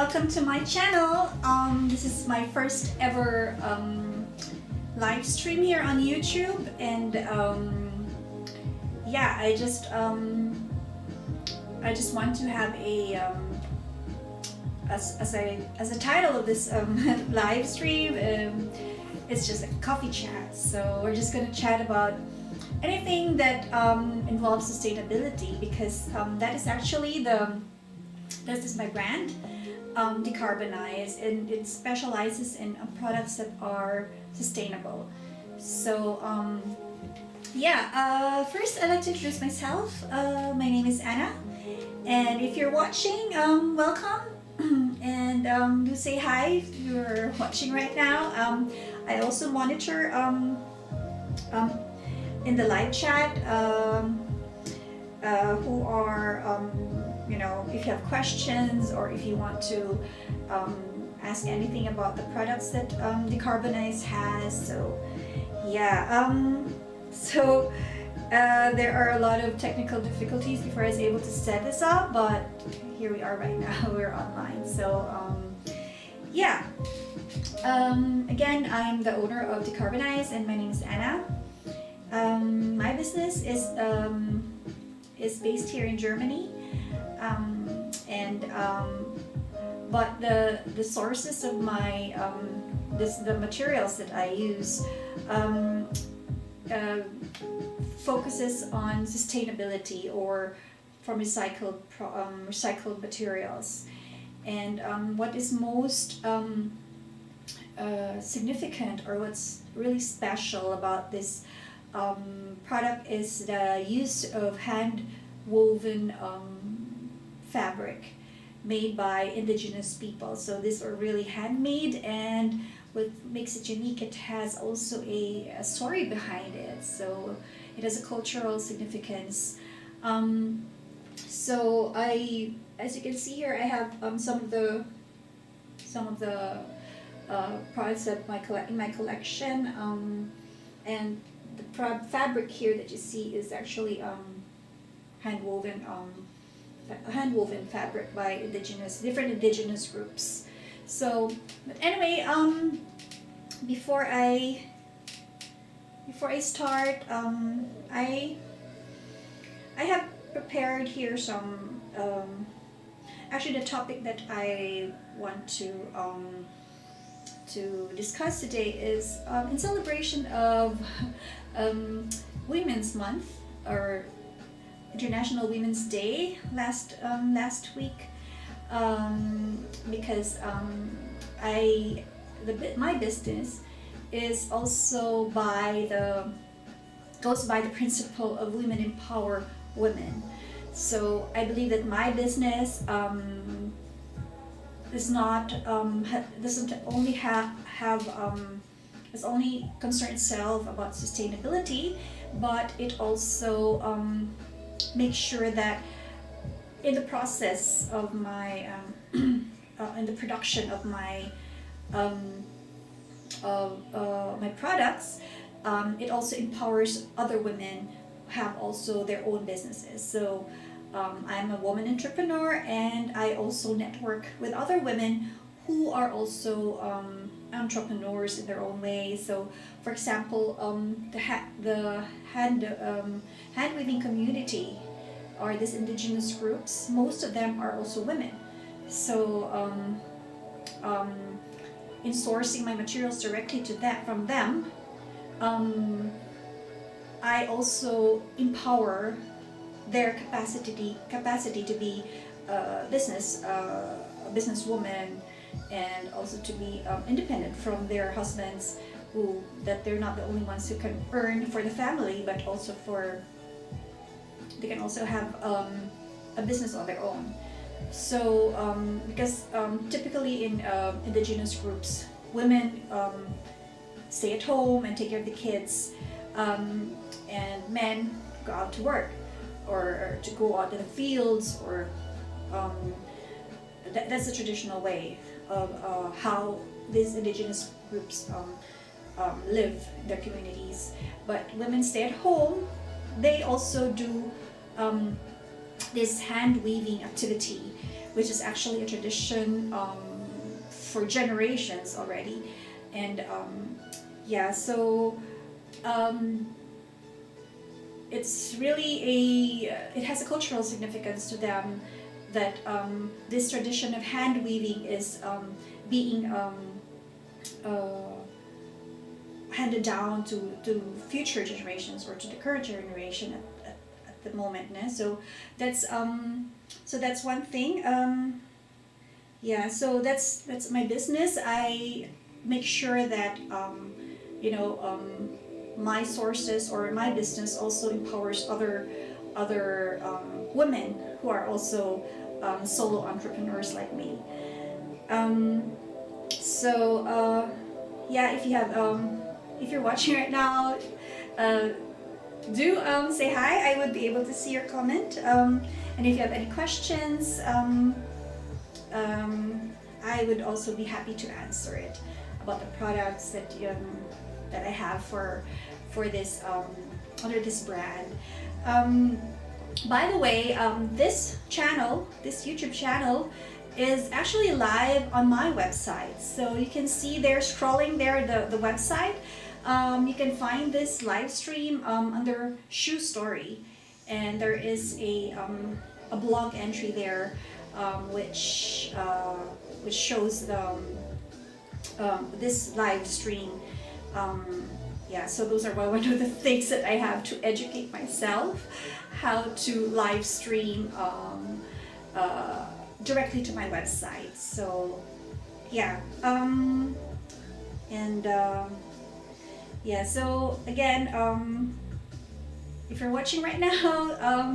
Welcome to my channel. This is my first ever live stream here on YouTube, and yeah, I just want to have a as a title of this live stream. It's just a coffee chat. So we're just gonna chat about anything that involves sustainability, because that is actually this is my brand, DeCarbonize, and it specializes in products that are sustainable. So first I'd like to introduce myself. My name is Anna, and if you're watching, welcome. And do say hi if you're watching right now. I also monitor in the live chat who are if you have questions, or if you want to ask anything about the products that DeCarbonize has. So yeah, there are a lot of technical difficulties before I was able to set this up, but here we are right now. We're online. So yeah, again, I'm the owner of DeCarbonize, and my name is Anna. My business is based here in Germany, but the sources of my the materials that I use focuses on sustainability, or from recycled materials. And what is most significant, or what's really special about this product, is the use of hand woven fabric made by indigenous people. So these are really handmade, and what makes it unique, it has also a story behind it. So it has a cultural significance. So as you can see here, I have some of the products that in my collection, and the fabric here that you see is actually hand woven fabric by different indigenous groups. So, but anyway, before I start, I have prepared here some. Actually, the topic that I want to discuss today is in celebration of Women's Month, or International Women's Day last week, because my business is also goes by the principle of women empower women. So I believe that my business is not doesn't only does only concern itself about sustainability, but it also makes sure that in the process of my in the production of my my products, it also empowers other women who have also their own businesses. So I'm a woman entrepreneur, and I also network with other women who are also entrepreneurs in their own way. So, for example, the hand weaving community, or these indigenous groups, most of them are also women. So, in sourcing my materials directly from them, I also empower their capacity to be a businesswoman, and also to be independent from their husbands, that they're not the only ones who can earn for the family, but also they can also have a business on their own. So because typically in indigenous groups, women stay at home and take care of the kids, and men go out to work, or to go out in the fields, or that's the traditional way of how these indigenous groups live in their communities. But women stay at home. They also do this hand weaving activity, which is actually a tradition for generations already. And yeah, so it's really it has a cultural significance to them that this tradition of hand weaving is being handed down to future generations or to the current generation at the moment. So that's one thing. Yeah, so that's my business. I make sure that my sources or my business also empowers other women who are also solo entrepreneurs like me. So yeah, if you're watching right now, do say hi. I would be able to see your comment. And if you have any questions, I would also be happy to answer it about the products that I have for this under this brand. By the way, this YouTube channel is actually live on my website. So you can see there, scrolling there, the website. You can find this live stream under Shoe Story, and there is a blog entry there which shows this live stream. Yeah, so those are one of the things that I have to educate myself, how to live stream directly to my website. So yeah, yeah, so again, if you're watching right now,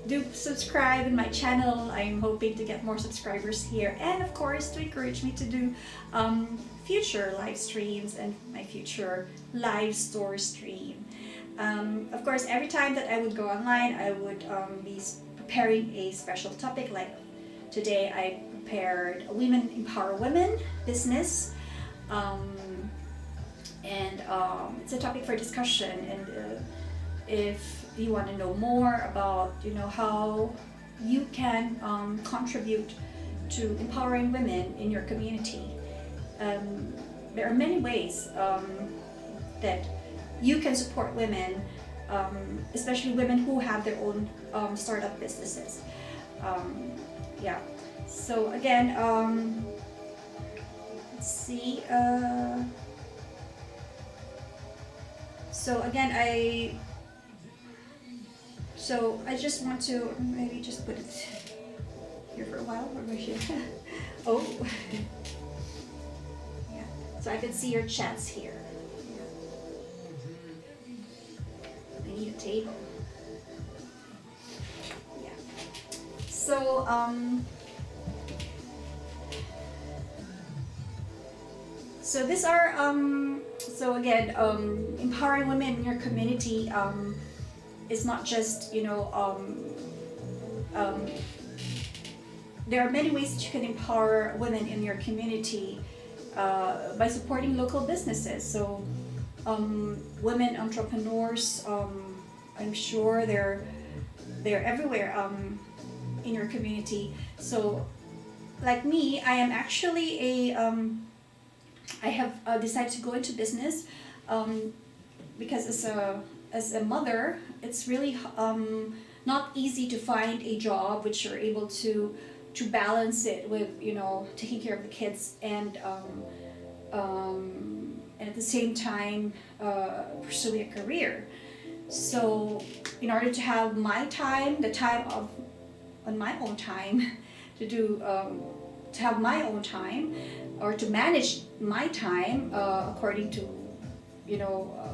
do subscribe in my channel. I'm hoping to get more subscribers here, and of course to encourage me to do future live streams and my future live store stream. Of course, every time that I would go online, I would be preparing a special topic. Like today, I prepared a Women Empower Women business, and it's a topic for discussion. And if you want to know more about how you can contribute to empowering women in your community, there are many ways that you can support women, especially women who have their own startup businesses. Yeah, so again, let's see. So again, I just want to maybe just put it here for a while, or here. Oh, yeah. So I can see your chats here. Yeah. I need a table. Yeah. So so these are so again, empowering women in your community is not just there are many ways that you can empower women in your community by supporting local businesses. So women entrepreneurs, I'm sure they're everywhere in your community. So like me, I am actually I have decided to go into business because as a mother, it's really not easy to find a job which you're able to balance it with taking care of the kids and at the same time pursuing a career. So in order to have my time, on my own time to do to have my own time, or to manage my time according to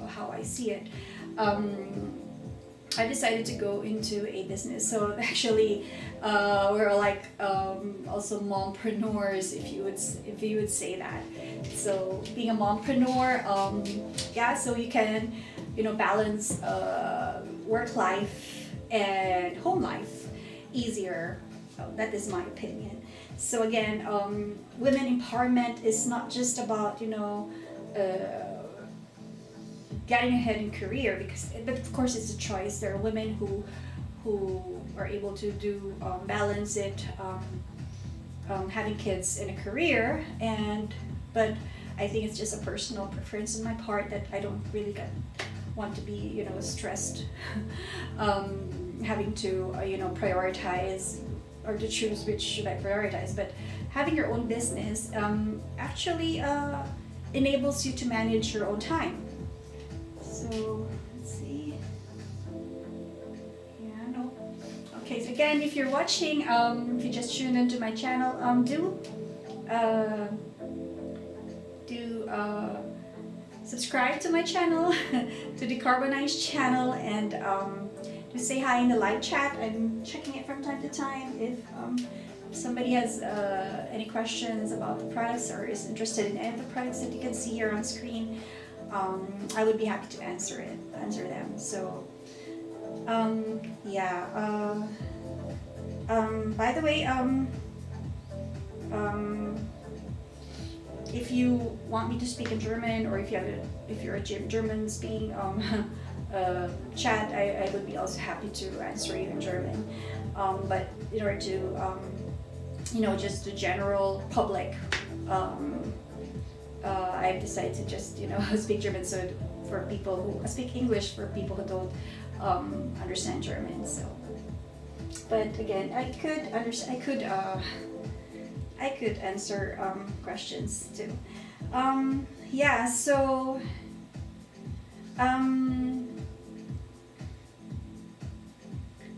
how I see it, I decided to go into a business. So actually, we're like also mompreneurs, if you would say that. So being a mompreneur, yeah, so you can balance work life and home life easier. That is my opinion. So again, women empowerment is not just about getting ahead in career, but of course it's a choice. There are women who are able to do balance it, having kids and a career. But I think it's just a personal preference on my part that I don't really want to be stressed, having to prioritize or to choose which should I prioritize. But having your own business actually enables you to manage your own time. So let's see. Yeah, no. Okay, so again, if you're watching, if you just tuned into my channel, do subscribe to my channel, to DeCarbonize channel, and to say hi in the live chat. I'm checking it from time to time. If somebody has any questions about the products or is interested in any of the products that you can see here on screen, I would be happy to answer them. So yeah. By the way, if you want me to speak in German, or if you're a German speaking chat, I would be also happy to answer you in German. But in order to just the general public, I've decided to just speak German, so for people who speak English, for people who don't understand German. So, but again, I could answer questions too. Yeah, so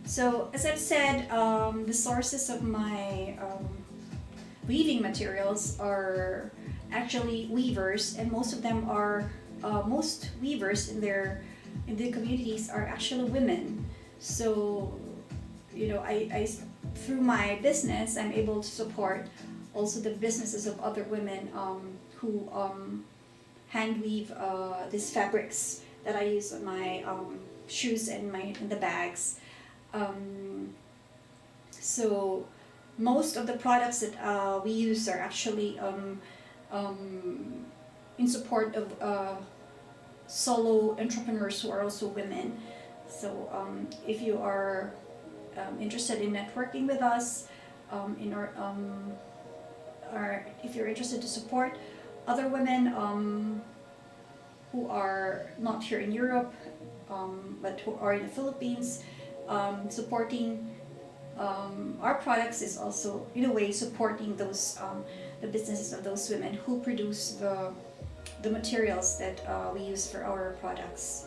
so as I've said, the sources of my weaving materials are actually weavers, and most of them are most weavers in the communities are actually women. So I through my business, I'm able to support also the businesses of other women who hand weave these fabrics that I use on my shoes and the bags. So most of the products that we use are actually in support of solo entrepreneurs who are also women. So if you are interested in networking with us, or if you're interested to support other women who are not here in Europe, but who are in the Philippines, supporting our products is also in a way supporting those the businesses of those women who produce the materials that we use for our products.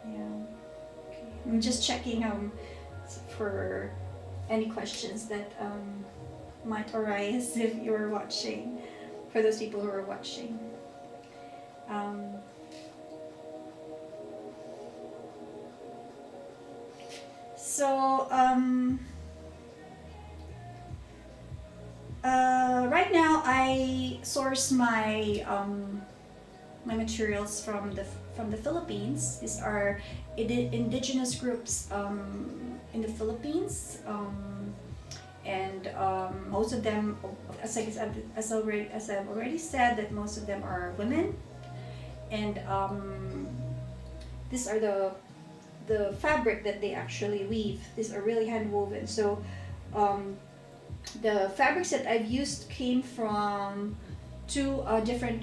Yeah. I'm just checking for any questions that might arise if you're watching, for those people who are watching. So right now I source my my materials from the Philippines. These are indigenous groups in the Philippines, and most of them, as I've already said, that most of them are women, and these are the fabric that they actually weave. These are really hand woven. So the fabrics that I've used came from two different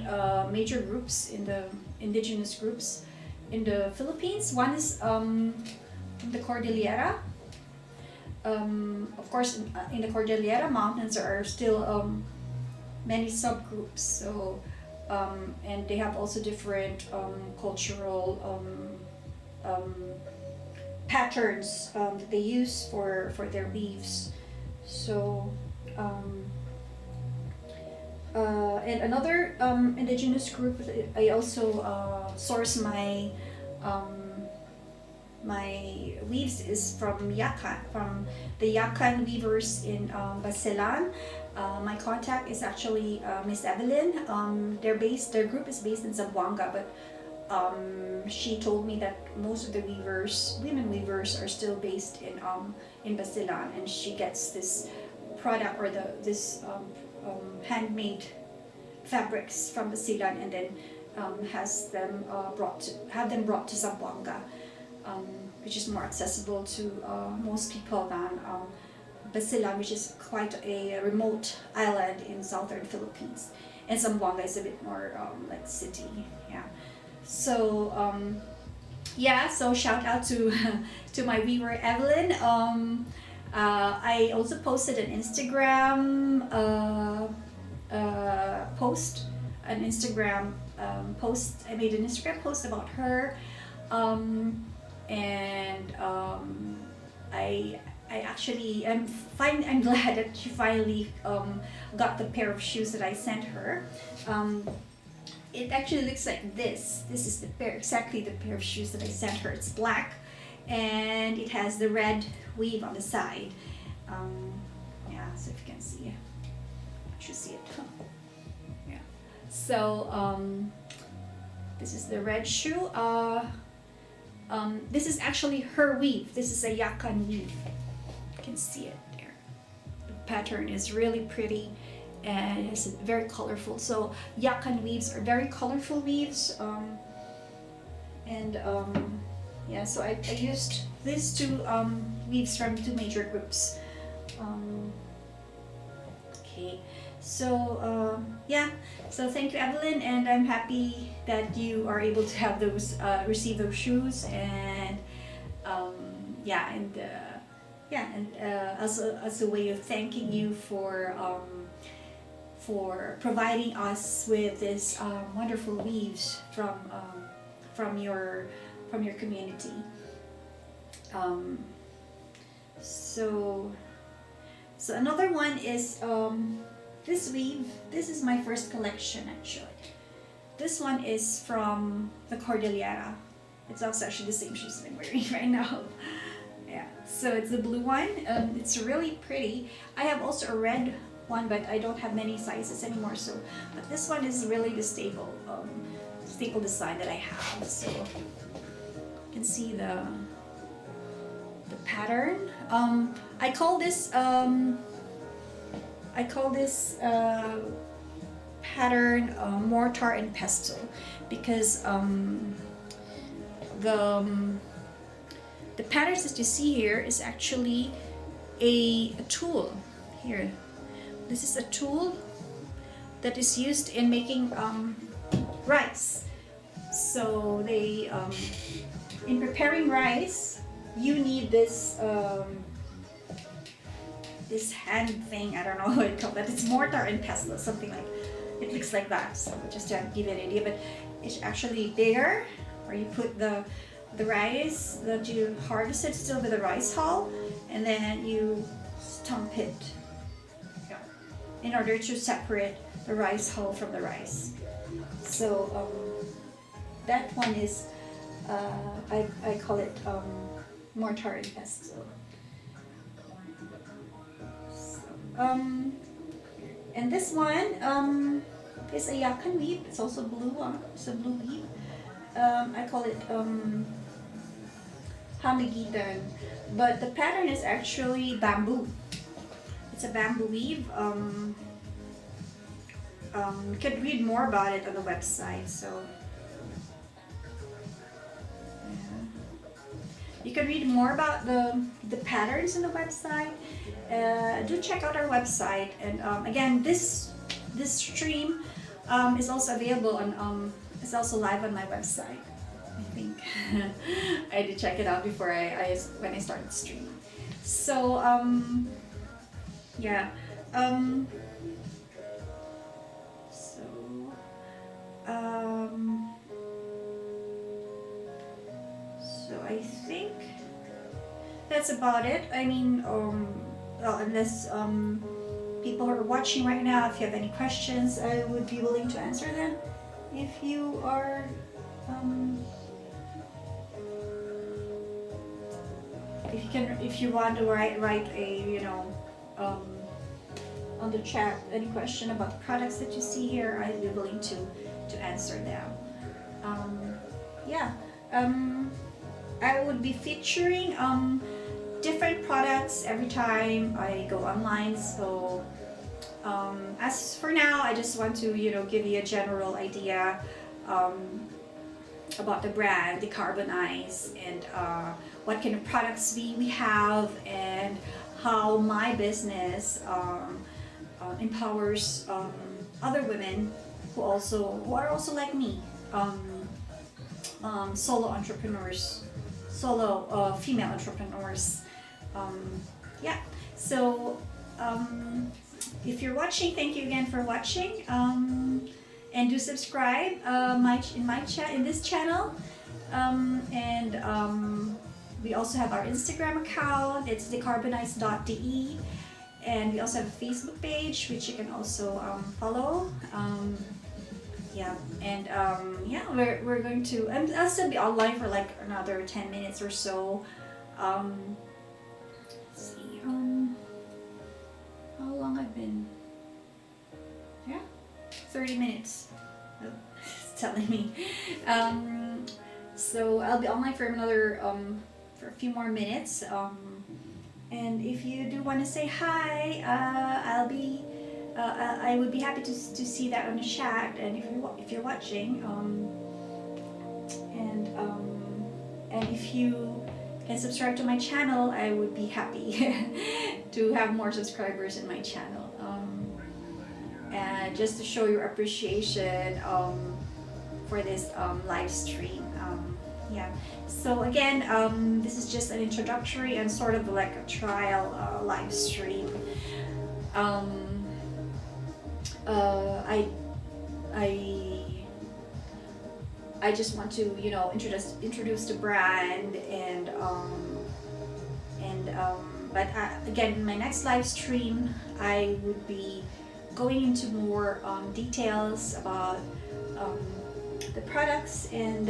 major groups in the indigenous groups in the Philippines. One is the Cordillera. Of course, in the Cordillera Mountains there are still many subgroups. So and they have also different cultural patterns that they use for their weaves. So and another indigenous group, I also source my my weaves is from the Yakan weavers in Basilan. My contact is actually Miss Evelyn. Their group is based in Zamboanga, but she told me that most of the women weavers, are still based in Basilan, and she gets this product or this handmade fabrics from Basilan, and then have them brought to Zamboanga. which is more accessible to most people than Basilan, which is quite a remote island in southern Philippines, and Zamboanga is a bit more like city. Yeah. So yeah, so shout out to to my viewer Evelyn. I also posted an Instagram post, I made an Instagram post about her, and I actually I'm glad that she finally got the pair of shoes that I sent her. It actually looks like this. This is the pair, exactly the pair of shoes that I sent her. It's black, and it has the red weave on the side. Yeah, so if you can see, you should see it. Yeah. So this is the red shoe. This is actually her weave. This is a yakan weave. You can see it there. The pattern is really pretty, and it's very colorful. So yakan weaves are very colorful weaves, yeah, so I used these two weaves from two major groups. Okay, so yeah, so thank you, Evelyn, and I'm happy that you are able to have those receive those shoes, and yeah, and as a way of thanking you for providing us with this wonderful weaves from your community. So another one is this weave. This is my first collection actually. This one is from the Cordillera. It's also actually the same shoes that I'm wearing right now. Yeah, so it's the blue one. It's really pretty. I have also a red one, but I don't have many sizes anymore. So, but this one is really the staple design that I have. So you can see the pattern. I call this pattern mortar and pestle, because the patterns that you see here is actually a tool. Here, this is a tool that is used in making rice. So they in preparing rice, you need this this hand thing. I don't know what it called, but it's mortar and pestle, something like it looks like that. So just to give you an idea, but it's actually bigger, where you put the rice that you harvested still with a rice hull, and then you stump it, yeah, in order to separate the rice hull from the rice. So that one is I call it mortar and pestle. And this one is a yakan weave. It's also blue. It's a blue weave. I call it hamigitan, but the pattern is actually bamboo. It's a bamboo weave. You can read more about it on the website. So yeah. You can read more about the patterns on the website. Do check out our website. And again, this stream is also available on it's also live on my website, I think. I did check it out before when I started streaming. So yeah. So I think that's about it. I mean, well, unless people who are watching right now, if you have any questions, I would be willing to answer them. If you are if you want to write a on the chat any question about the products that you see here, I'd be willing to answer them. Yeah, I would be featuring different products every time I go online. So as for now, I just want to give you a general idea about the brand DeCarbonize, and what kind of products we have, and how my business empowers other women who are also like me, solo entrepreneurs, solo female entrepreneurs. Yeah, so if you're watching, thank you again for watching, and do subscribe in this channel, and we also have our Instagram account. It's decarbonize.de, and we also have a Facebook page which you can also follow. Yeah, and yeah, we're going to, and I'll still be online for like another 10 minutes or so. Let's see, how long I've been? Yeah, 30 minutes. Oh, it's telling me. So I'll be online for another for a few more minutes. And if you do want to say hi, I would be happy to see that on the chat. And if you're watching, and if you can subscribe to my channel, I would be happy to have more subscribers in my channel. And just to show your appreciation for this live stream. Yeah, so again, this is just an introductory and sort of like a trial live stream. I just want to, you know, introduce the brand, and but again, in my next live stream, I would be going into more details about the products, and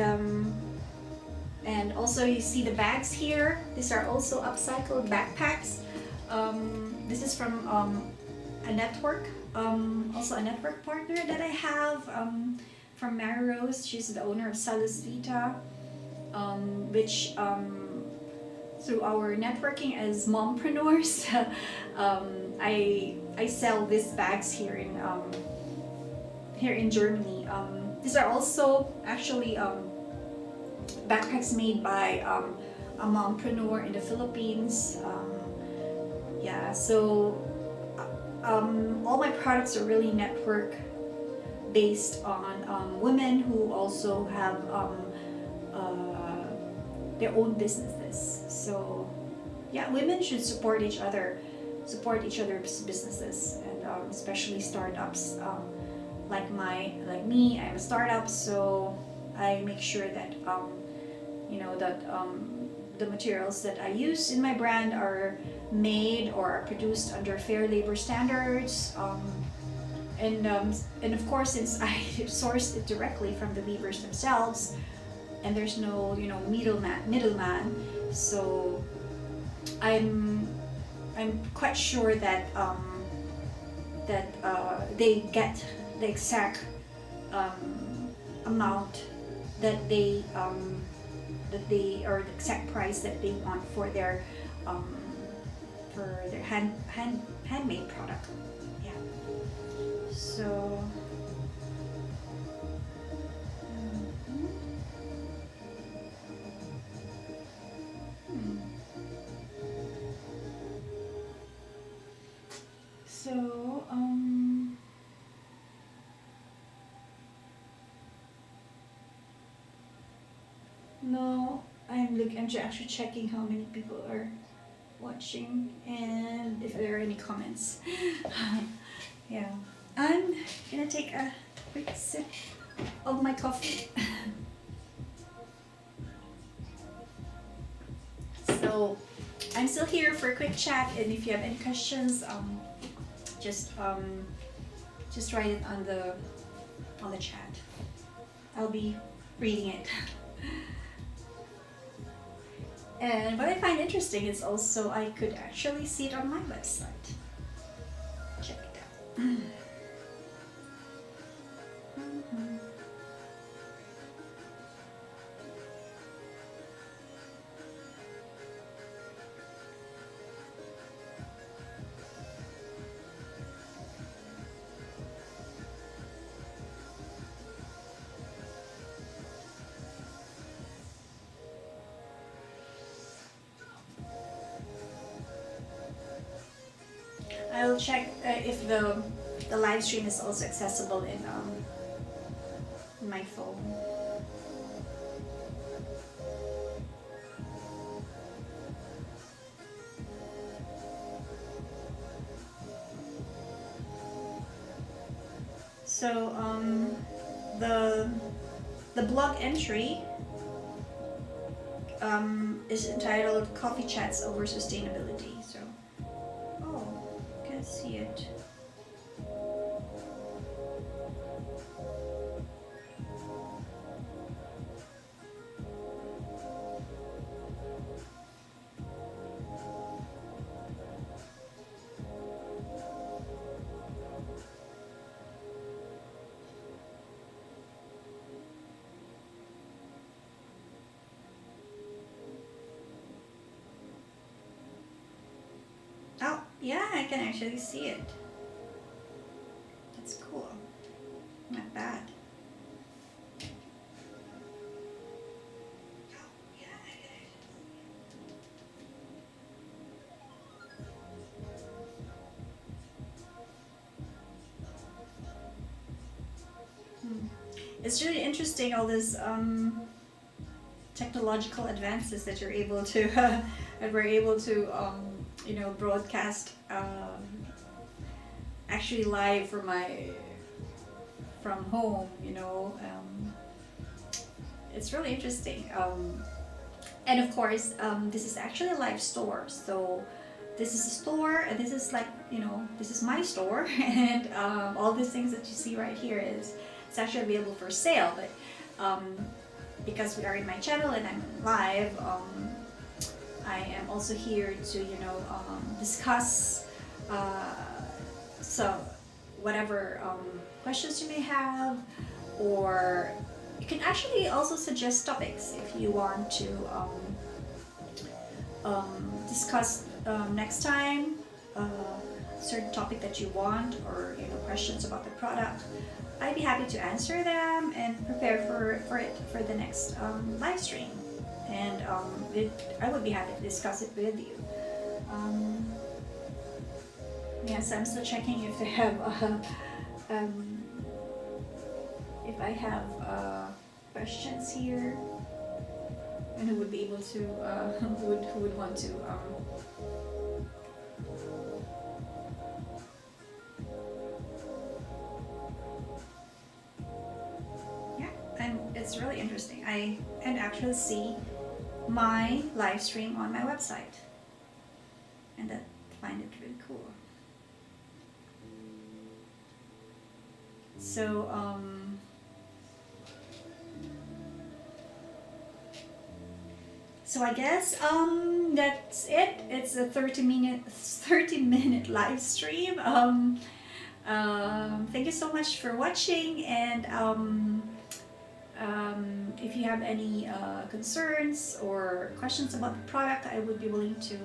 also you see the bags here. These are also upcycled backpacks. This is from a network, also a network partner that I have, from Mary Rose. She's the owner of Salus Vita, which through our networking as mompreneurs, I sell these bags here in Germany. These are also actually backpacks made by a mompreneur in the Philippines. Yeah, so all my products are really network based on women who also have their own businesses. So yeah, women should support each other's businesses, and especially startups. Like me, I'm a startup, so I make sure that you know that the materials that I use in my brand are made or are produced under fair labor standards, and of course, since I source it directly from the weavers themselves, and there's no, you know, middleman, so I'm quite sure that they get the exact amount that they or the exact price that they want for their handmade product. Yeah. So so no, I'm actually checking how many people are watching and if there are any comments. Yeah, I'm gonna take a quick sip of my coffee. So I'm still here for a quick chat, and if you have any questions, just write it on the chat. I'll be reading it. And what I find interesting is also I could actually see it on my website. Check it out. I'll check if the live stream is also accessible in my phone. So the blog entry is entitled "Coffee Chats Over Sustainability." So, oh, can't see it. Oh, yeah, I can actually see it. That's cool. Not bad. Hmm. It's really interesting, all this technological advances that you're able to that we're able to broadcast actually live from home. It's really interesting. And of course, this is actually a live store. So this is a store, and this is like, this is my store, and all these things that you see right here is it's actually available for sale. But because we are in my channel and I'm live, I am also here to discuss so whatever questions you may have, or you can actually also suggest topics if you want to discuss next time a certain topic that you want, or questions about the product. I'd be happy to answer them and prepare for it for the next live stream, and I would be happy to discuss it with you. Yes, I'm still checking if they have if I have questions here, and who would be able to who would want to yeah, and it's really interesting. I can actually see my live stream on my website, and I find it really cool. So so I guess that's it. It's a 30-minute live stream. Thank you so much for watching, and if you have any concerns or questions about the product, I would be willing to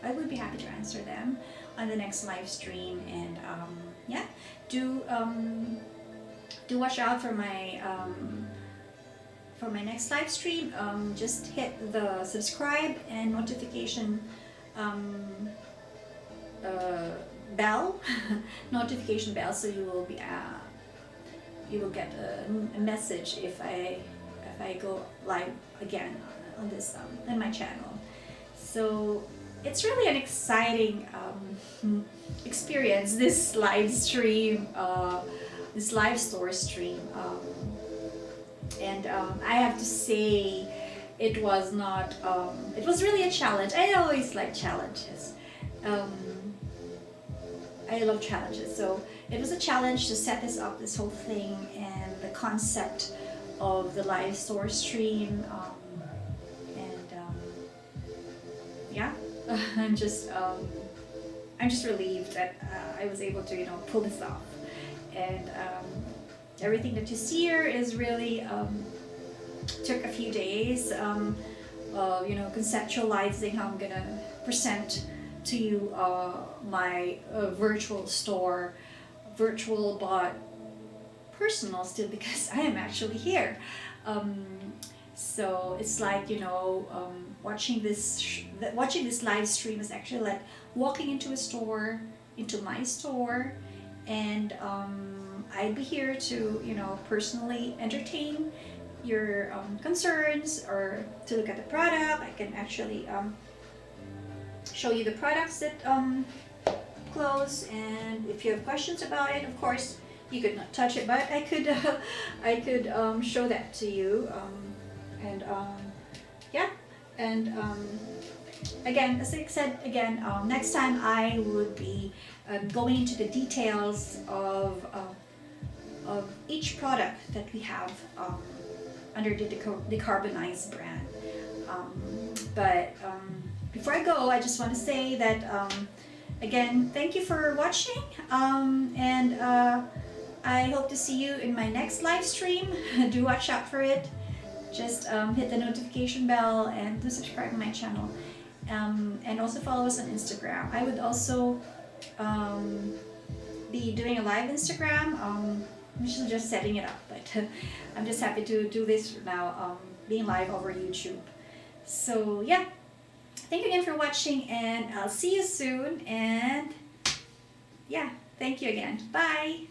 I would be happy to answer them on the next live stream. And yeah, do watch out for my next live stream. Just hit the subscribe and notification bell notification bell, so you will be you will get a message if I go live again on this on my channel. So it's really an exciting experience, this live stream, this live store stream, and I have to say it was not it was really a challenge. I always like challenges. I love challenges, so it was a challenge to set this up, this whole thing, and the concept of the live store stream, and yeah, I'm just relieved that I was able to pull this off, and everything that you see here is really took a few days of conceptualizing how I'm gonna present to you my virtual store, virtual but personal still, because I am actually here. So it's like watching this live stream is actually like walking into a store into my store, and I'd be here to, you know, personally entertain your concerns, or to look at the product. I can actually show you the products that close, and if you have questions about it, of course you could not touch it, but I could I could show that to you, and yeah, and again, as I said again, next time I would be going into the details of each product that we have under the DeCarbonize brand. But before I go, I just want to say that again, thank you for watching, and I hope to see you in my next live stream. Do watch out for it. Just hit the notification bell and do subscribe to my channel, and also follow us on Instagram. I would also be doing a live Instagram. I'm just setting it up, but I'm just happy to do this now, being live over YouTube. So yeah, thank you again for watching, and I'll see you soon, and yeah, thank you again. Bye!